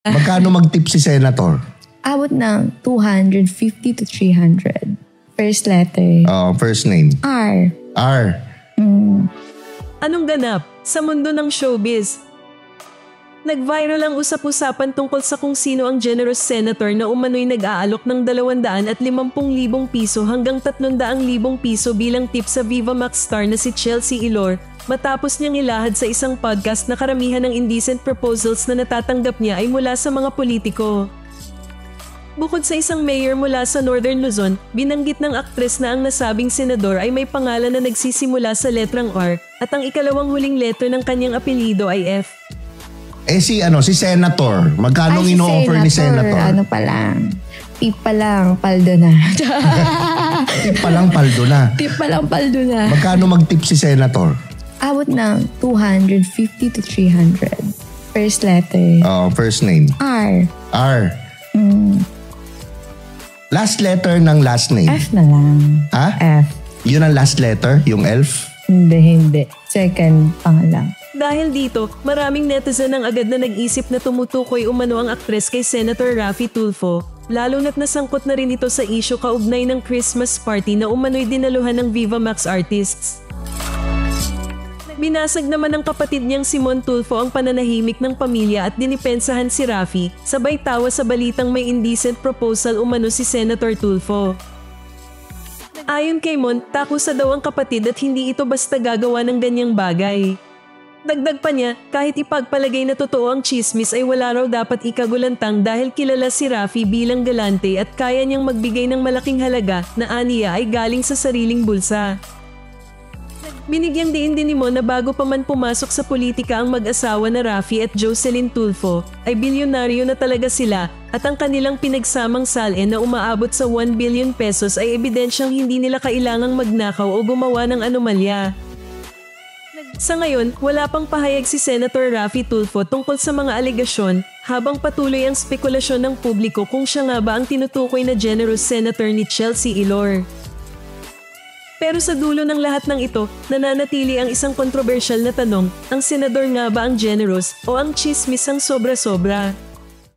Magkano mag-tip si Senator? Abot ng 250 to 300. First letter. First name. R. R. Anong ganap sa mundo ng showbiz? Nag-viral ang usap-usapan tungkol sa kung sino ang generous senator na umano'y nag-aalok ng 250,000 piso hanggang 300,000 piso bilang tip sa Viva Max star na si Chelsea Ilor matapos niyang ilahad sa isang podcast na karamihan ng indecent proposals na natatanggap niya ay mula sa mga politiko. Bukod sa isang mayor mula sa Northern Luzon, binanggit ng aktres na ang nasabing senador ay may pangalan na nagsisimula sa letrang R at ang ikalawang huling letra ng kanyang apelyido ay F. Si Senator. Magkano si ino-offer ni Senator? Ano pa lang? Tip pa lang, paldo na. Tip pa lang, paldo na. Tip pa lang, paldo na. Magkano mag-tip si Senator? Abot ng 250 to 300. First letter. First name. R. R. Last letter ng last name. F na lang. Ha? F. Yun ang last letter? Yung elf? Hindi. Second, pangalang. Dahil dito, maraming netizen ang agad na nag-isip na tumutukoy umano ang aktres kay Senator Raffy Tulfo, lalo na't nasangkot na rin ito sa isyu kaugnay ng Christmas party na umano'y dinaluhan ng Viva Max artists. Binasag naman ng kapatid niyang si Mon Tulfo ang pananahimik ng pamilya at dinipensahan si Raffy, sabay tawa sa balitang may indecent proposal umano si Senator Tulfo. Ayon kay Mon, takusa daw ang kapatid at hindi ito basta gagawa ng ganyang bagay. Dagdag pa niya, kahit ipagpalagay na totoo ang chismis ay wala raw dapat ikagulantang dahil kilala si Raffy bilang galante at kaya niyang magbigay ng malaking halaga na aniya ay galing sa sariling bulsa. Binigyang diin din ni Mon na bago pa man pumasok sa politika ang mag-asawa na Raffy at Jocelyn Tulfo ay bilyonaryo na talaga sila at ang kanilang pinagsamang salin na umaabot sa 1 billion pesos ay ebidensyang hindi nila kailangang magnakaw o gumawa ng anomalya. Sa ngayon, wala pang pahayag si Senator Raffy Tulfo tungkol sa mga alegasyon habang patuloy ang spekulasyon ng publiko kung siya nga ba ang tinutukoy na generous senator ni Chelsea Ilor. Pero sa dulo ng lahat ng ito, nananatili ang isang kontrobersyal na tanong, ang senador nga ba ang generous o ang chismis ang sobra-sobra?